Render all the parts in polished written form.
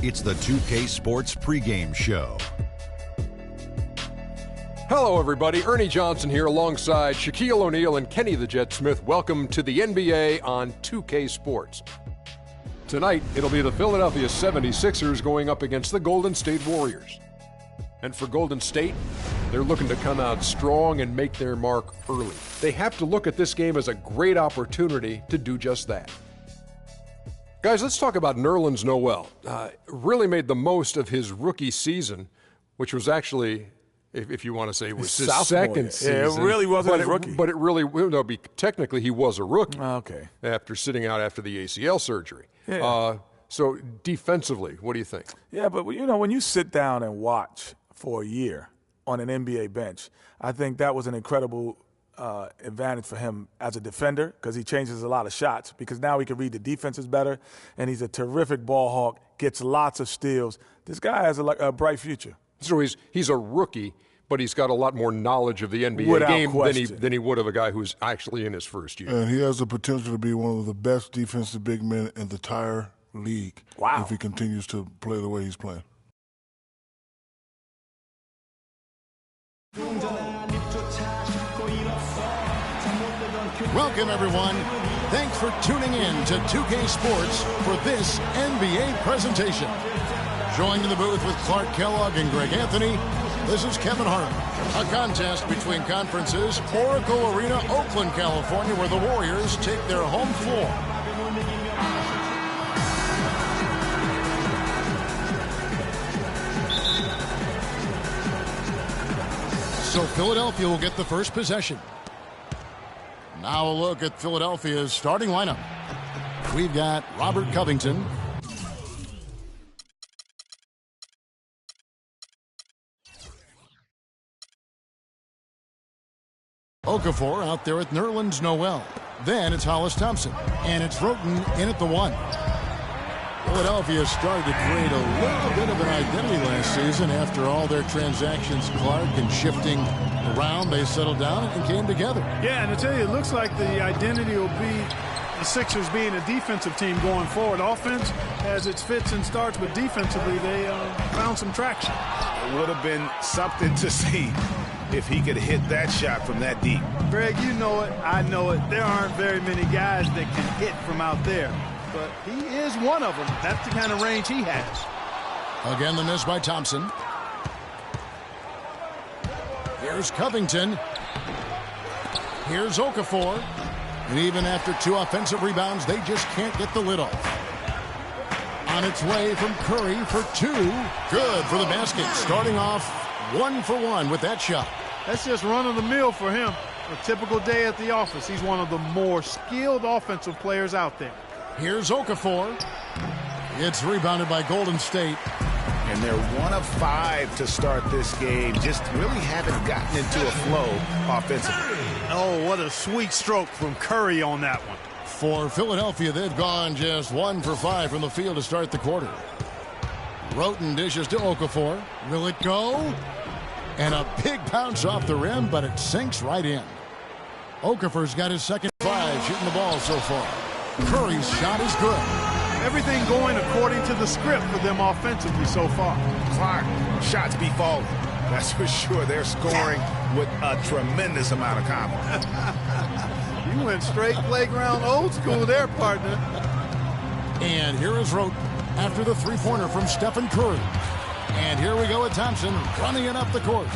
It's the 2K Sports pregame show. Hello, everybody. Ernie Johnson here alongside Shaquille O'Neal and Kenny the Jet Smith. Welcome to the NBA on 2K Sports. Tonight, it'll be the Philadelphia 76ers going up against the Golden State Warriors. And for Golden State, they're looking to come out strong and make their mark early. They have to look at this game as a great opportunity to do just that. Guys, let's talk about Nerlens Noel. Really made the most of his rookie season, which was actually, if you want to say, was his second season. Yeah, it really wasn't his rookie. But it really, no, technically he was a rookie. Okay. After sitting out after the ACL surgery. Yeah. So defensively, what do you think? Yeah, but you know, when you sit down and watch for a year on an NBA bench, I think that was an incredible advantage for him as a defender because he changes a lot of shots because now he can read the defenses better, and he's a terrific ball hawk, gets lots of steals. This guy has a bright future. So he's a rookie, but he's got a lot more knowledge of the NBA Without game question. than he would of a guy who's actually in his first year. And he has the potential to be one of the best defensive big men in the entire league. Wow. If he continues to play the way he's playing. Welcome, everyone. Thanks for tuning in to 2K Sports for this NBA presentation. Joined in the booth with Clark Kellogg and Greg Anthony, this is Kevin Hart. A contest between conferences, Oracle Arena, Oakland, California, where the Warriors take their home floor. So Philadelphia will get the first possession. Now a look at Philadelphia's starting lineup. We've got Robert Covington. Okafor out there with Nerlens Noel. Then it's Hollis Thompson. And it's Roten in at the 1. Philadelphia started to create a little bit of an identity last season after all their transactions, Clark, and shifting around. They settled down and came together. Yeah, and I tell you, it looks like the identity will be the Sixers being a defensive team going forward. Offense has its fits and starts, but defensively they found some traction. It would have been something to see if he could hit that shot from that deep. Greg, you know it, I know it. There aren't very many guys that can hit from out there, but he is one of them. That's the kind of range he has. Again, the miss by Thompson. Here's Covington. Here's Okafor. And even after 2 offensive rebounds, they just can't get the lid off. On its way from Curry for 2. Good for the basket. Starting off 1 for 1 with that shot. That's just run-of-the-mill for him. A typical day at the office. He's one of the more skilled offensive players out there. Here's Okafor. It's rebounded by Golden State. And they're 1 of 5 to start this game. Just really haven't gotten into a flow offensively. Oh, what a sweet stroke from Curry on that one. For Philadelphia, they've gone just 1 for 5 from the field to start the quarter. Roten dishes to Okafor. Will it go? And a big bounce off the rim, but it sinks right in. Okafor's got his second 5 shooting the ball so far. Curry's shot is good. Everything going according to the script for them offensively so far. Clark, shots be falling. That's for sure. They're scoring with a tremendous amount of confidence. You went straight playground old school there, partner. And here is Roten after the 3-pointer from Stephen Curry. And here we go with Thompson running it up the court.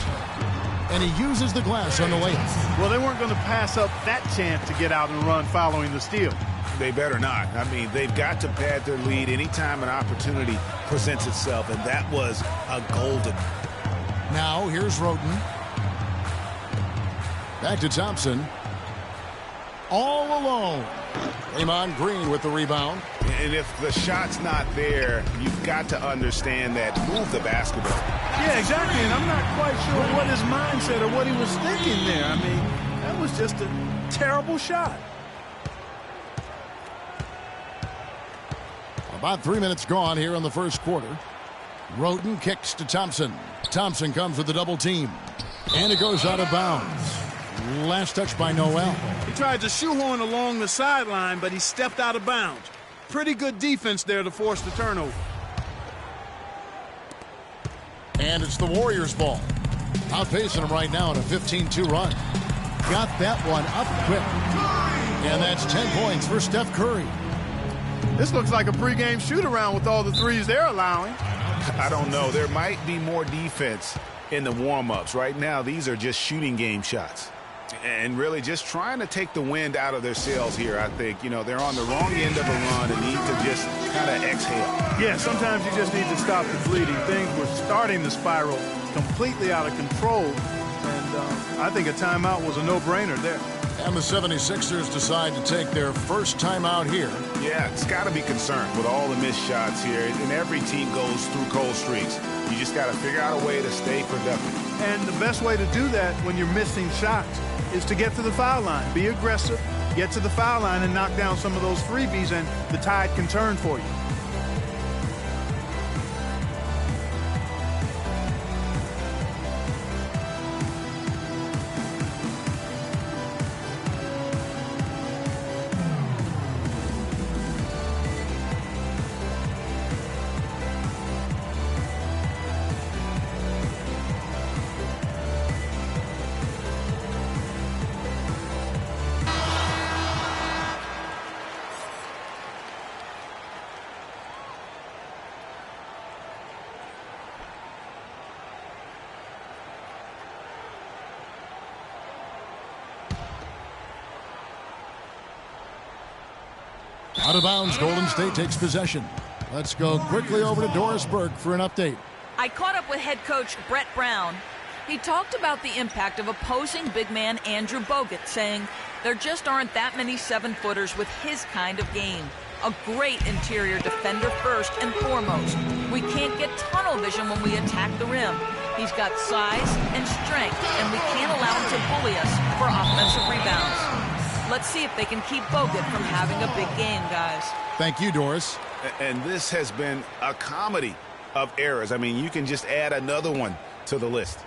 And he uses the glass on the layup. Well, they weren't going to pass up that chance to get out and run following the steal. They better not. I mean, they've got to pad their lead anytime an opportunity presents itself, and that was a golden. Now, here's Roten. Back to Thompson. All alone. Draymond Green with the rebound. And if the shot's not there, you've got to understand that. Move the basketball. Yeah, exactly, and I'm not quite sure what his mindset or what he was thinking there. I mean, that was just a terrible shot. About 3 minutes gone here in the first quarter. Roten kicks to Thompson. Thompson comes with the double team. And it goes out of bounds. Last touch by Noel. He tried to shoehorn along the sideline, but he stepped out of bounds. Pretty good defense there to force the turnover. And it's the Warriors' ball. Outpacing them right now in a 15-2 run. Got that one up quick. And that's 10 points for Steph Curry. This looks like a pregame shoot-around with all the threes they're allowing. I don't know. There might be more defense in the warm-ups. Right now, these are just shooting game shots. And really just trying to take the wind out of their sails here, I think. You know, they're on the wrong end of a run and need to just kind of exhale. Yeah, sometimes you just need to stop the bleeding. Things were starting to spiral completely out of control. And I think a timeout was a no-brainer there. And the 76ers decide to take their first timeout here. Yeah, it's got to be concerned with all the missed shots here. And every team goes through cold streaks. You just got to figure out a way to stay productive. And the best way to do that when you're missing shots is to get to the foul line. Be aggressive, get to the foul line, and knock down some of those freebies, and the tide can turn for you. Out of bounds, Golden State takes possession. Let's go quickly over to Doris Burke for an update. I caught up with head coach Brett Brown. He talked about the impact of opposing big man Andrew Bogut, saying there just aren't that many 7-footers with his kind of game. A great interior defender first and foremost. We can't get tunnel vision when we attack the rim. He's got size and strength, and we can't allow him to bully us for offensive rebounds. Let's see if they can keep Bogut from having a big game, guys. Thank you, Doris. And this has been a comedy of errors. I mean, you can just add another one to the list.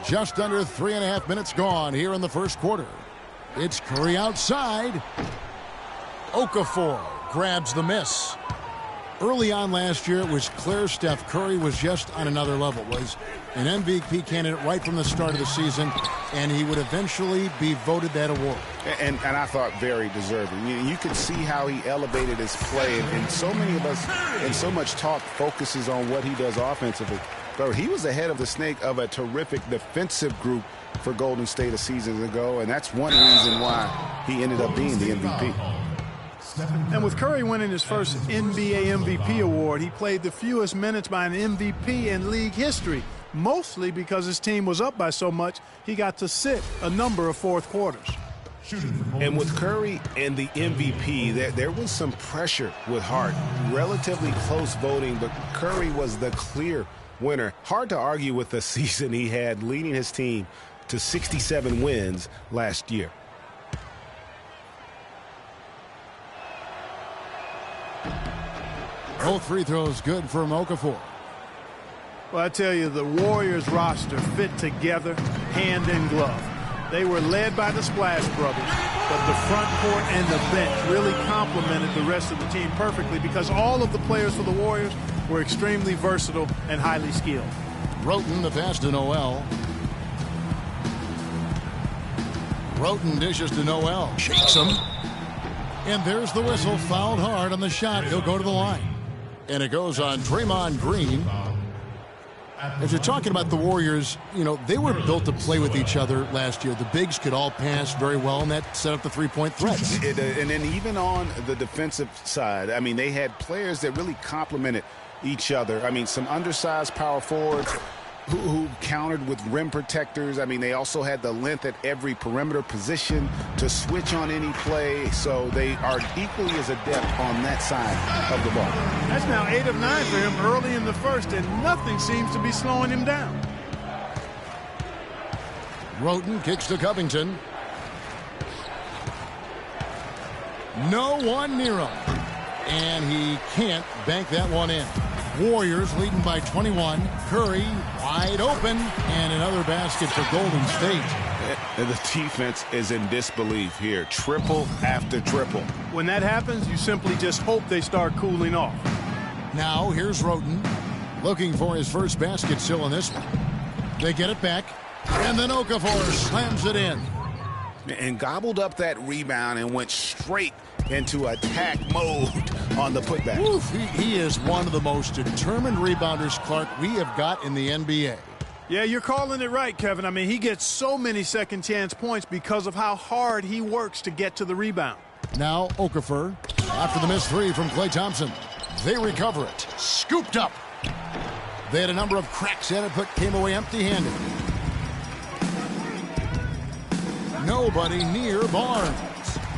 Just under 3.5 minutes gone here in the first quarter. It's Curry outside. Okafor grabs the miss. Early on last year, it was clear Steph Curry was just on another level. Was an MVP candidate right from the start of the season, and he would eventually be voted that award. And I thought very deserving. You could see how he elevated his play, and so many of us, and so much talk focuses on what he does offensively. But he was ahead of the snake of a terrific defensive group for Golden State a season ago, and that's one reason why he ended up being the MVP. And with Curry winning his first NBA MVP award, he played the fewest minutes by an MVP in league history, mostly because his team was up by so much he got to sit a number of fourth quarters. And with Curry and the MVP, there was some pressure with Hart. Relatively close voting, but Curry was the clear winner. Hard to argue with the season he had, leading his team to 67 wins last year. Both free throws good for Okafor. Well, I tell you, the Warriors roster fit together hand in glove. They were led by the Splash Brothers, but the front court and the bench really complemented the rest of the team perfectly because all of the players for the Warriors were extremely versatile and highly skilled. Roten the pass to Noel. Roten dishes to Noel. Shakes him. And there's the whistle. Fouled hard on the shot. He'll go to the line. And it goes on Draymond Green. As you're talking about the Warriors, you know, they were built to play with each other last year. The bigs could all pass very well, and that set up the three-point threats. And then even on the defensive side, I mean, they had players that really complemented each other. I mean, some undersized power forwards who countered with rim protectors. I mean, they also had the length at every perimeter position to switch on any play. So they are equally as adept on that side of the ball. That's now 8 of 9 for him early in the first, and nothing seems to be slowing him down. Roten kicks to Covington. No one near him. And he can't bank that one in. Warriors leading by 21. Curry wide open, and another basket for Golden State. And the defense is in disbelief here. Triple after triple. When that happens, you simply just hope they start cooling off. Now here's Roten looking for his first basket still in this one. They get it back, and then Okafor slams it in. And gobbled up that rebound and went straight into attack mode on the putback. Oof, he is one of the most determined rebounders, Clark, we have got in the NBA. Yeah, you're calling it right, Kevin. I mean, he gets so many second chance points because of how hard he works to get to the rebound. Now Okafor, after the missed three from Klay Thompson. They recover it. Scooped up. They had a number of cracks at it, but came away empty-handed. Nobody near Barnes.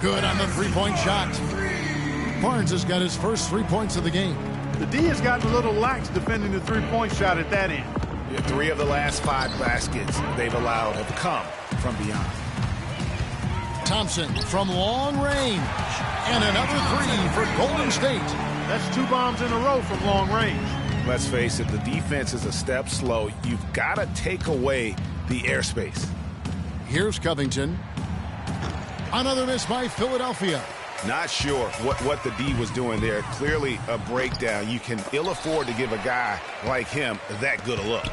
Good on the three-point shot. Barnes has got his first 3 points of the game. The D has gotten a little lax defending the three-point shot at that end. Yeah, 3 of the last 5 baskets they've allowed have come from beyond. Thompson from long range. And another 3 for Golden State. That's 2 bombs in a row from long range. Let's face it, the defense is a step slow. You've got to take away the airspace. Here's Covington. Another miss by Philadelphia. Not sure what the D was doing there. Clearly a breakdown. You can ill afford to give a guy like him that good a look.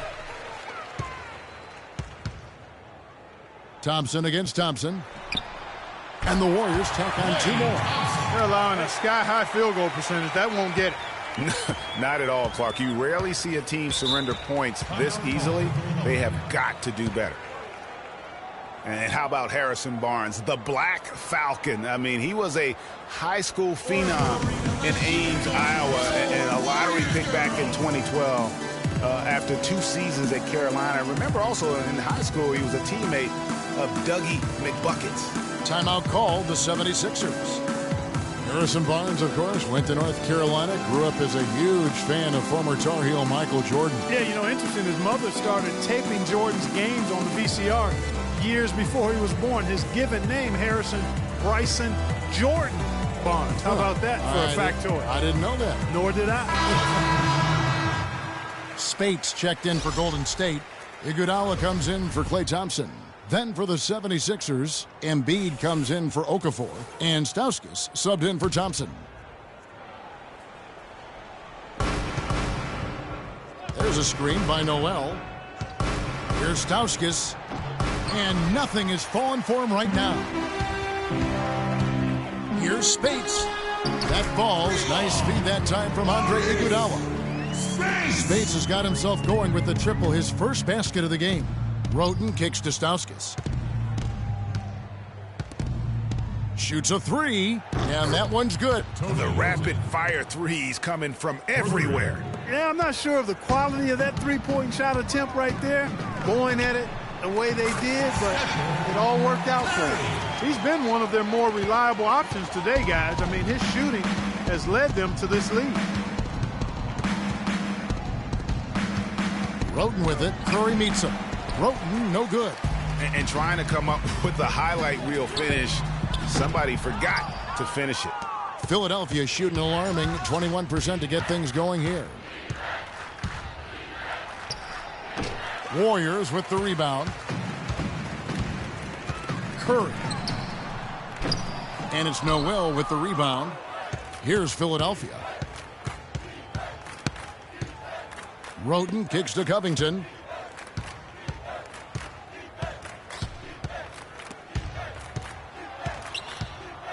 Thompson against Thompson. And the Warriors tack on 2 more. They're allowing a sky-high field goal percentage. That won't get it. Not at all, Clark. You rarely see a team surrender points this easily. They have got to do better. And how about Harrison Barnes, the Black Falcon? I mean, he was a high school phenom in Ames, Iowa, and a lottery pick back in 2012 after 2 seasons at Carolina. I remember also in high school he was a teammate of Dougie McBuckets. Timeout called the 76ers. Harrison Barnes, of course, went to North Carolina, grew up as a huge fan of former Tar Heel Michael Jordan. Yeah, you know, interesting, his mother started taping Jordan's games on the VCR years before he was born. His given name, Harrison Bryson Jordan Barnes. How about that for a factoid? I didn't know that. Nor did I. Spates checked in for Golden State. Iguodala comes in for Klay Thompson. Then for the 76ers, Embiid comes in for Okafor, and Stauskas subbed in for Thompson. There's a screen by Noel. Here's Stauskas, and nothing is falling for him right now. Here's Spates. That falls. Nice feed that time from Andre Iguodala. Spates has got himself going with the triple, his first basket of the game. Roten kicks to Stauskas. Shoots a 3, and that one's good. The rapid-fire threes coming from everywhere. Yeah, I'm not sure of the quality of that three-point shot attempt right there, going at it the way they did, but it all worked out for him. He's been one of their more reliable options today, guys. I mean, his shooting has led them to this lead. Roten with it. Curry meets him. Roten, no good. And trying to come up with the highlight reel finish, somebody forgot to finish it. Philadelphia shooting alarming 21% to get things going here. Warriors with the rebound. Curry. And it's Noel with the rebound. Here's Philadelphia. Roten kicks to Covington.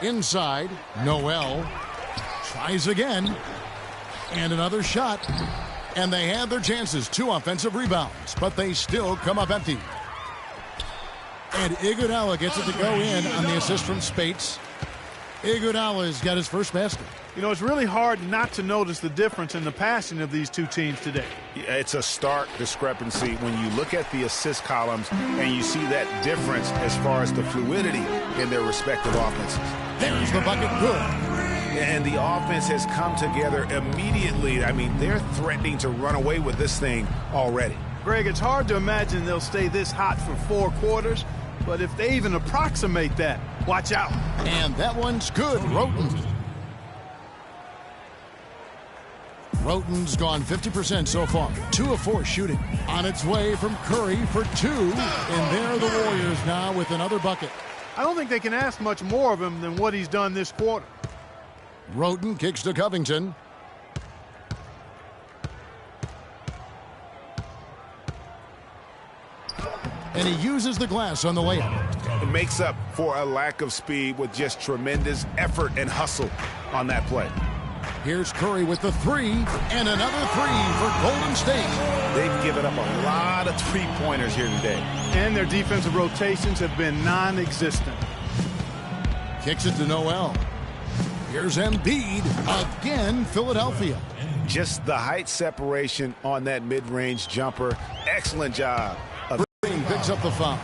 Inside, Noel tries again, and another shot, and they had their chances. 2 offensive rebounds, but they still come up empty. And Iguodala gets it to go in on the assist from Spates. Iguodala's got his first basket. You know, it's really hard not to notice the difference in the passing of these 2 teams today. It's a stark discrepancy when you look at the assist columns and you see that difference as far as the fluidity in their respective offenses. There's the bucket, good. And the offense has come together immediately. I mean, they're threatening to run away with this thing already. Greg, it's hard to imagine they'll stay this hot for 4 quarters, but if they even approximate that, watch out. And that one's good, Roten. Roten's gone 50% so far. 2 of 4 shooting. On its way from Curry for 2. And there are the Warriors now with another bucket. I don't think they can ask much more of him than what he's done this quarter. Roten kicks to Covington. And he uses the glass on the layup. It makes up for a lack of speed with just tremendous effort and hustle on that play. Here's Curry with the 3, and another 3 for Golden State. They've given up a lot of three-pointers here today. And their defensive rotations have been non-existent. Kicks it to Noel. Here's Embiid. Again, Philadelphia. Just the height separation on that mid-range jumper. Excellent job. Green picks up the foul.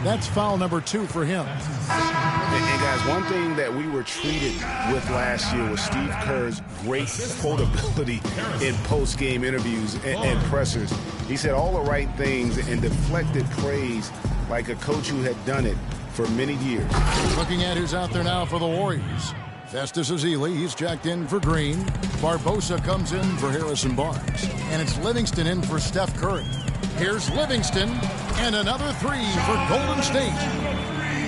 That's foul number 2 for him. And guys, one thing that we were treated with last year was Steve Kerr's great quotability in post-game interviews and pressers. He said all the right things and deflected praise like a coach who had done it for many years. Looking at who's out there now for the Warriors. Festus Ezeli, he's jacked in for Green. Barbosa comes in for Harrison Barnes. And it's Livingston in for Steph Curry. Here's Livingston, and another 3 for Golden State.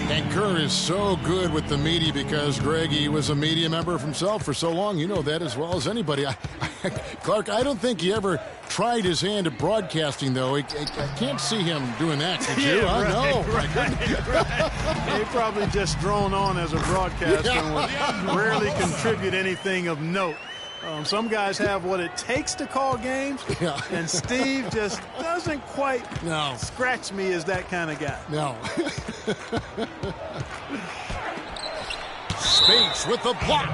And Kerr is so good with the media because, Greg, he was a media member himself for so long. You know that as well as anybody. Clark, I don't think he ever tried his hand at broadcasting, though. I can't see him doing that, could you? Yeah, No. Right. He probably just thrown on as a broadcaster and would rarely contribute anything of note. Some guys have what it takes to call games, and Steve just doesn't quite scratch me as that kind of guy. No. Space with the block.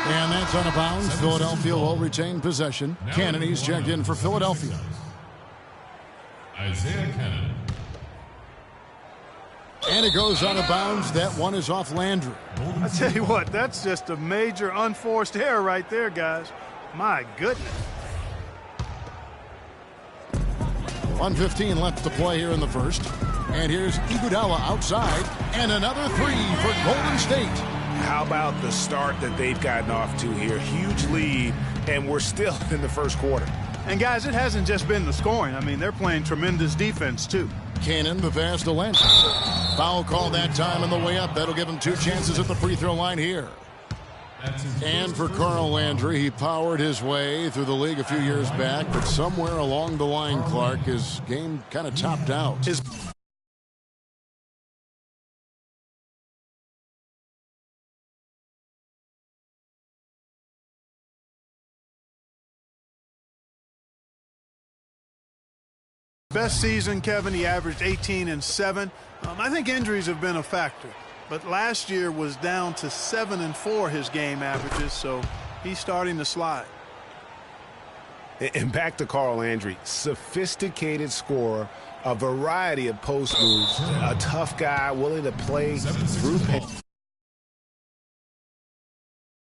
And that's out of bounds. Philadelphia will retain possession. Cannon, checked in for Philadelphia. Isaiah Cannon. And it goes out of bounds. That one is off Landry. I tell you what, that's just a major unforced error right there, guys. My goodness. 1:15 left to play here in the first. And here's Iguodala outside. And another 3 for Golden State. How about the start that they've gotten off to here? Huge lead, and we're still in the first quarter. And, guys, it hasn't just been the scoring. I mean, they're playing tremendous defense, too. Cannon, the pass to Lentz. Foul call that time on the way up. That'll give him 2 chances at the free throw line here. And for Carl Landry, he powered his way through the league a few years back, but somewhere along the line, Clark, his game kind of topped out. Best season, Kevin, he averaged 18 and 7. I think injuries have been a factor, but last year was down to 7 and 4 his game averages, so he's starting to slide. And back to Carl Landry, sophisticated scorer, a variety of post moves, a tough guy willing to play through.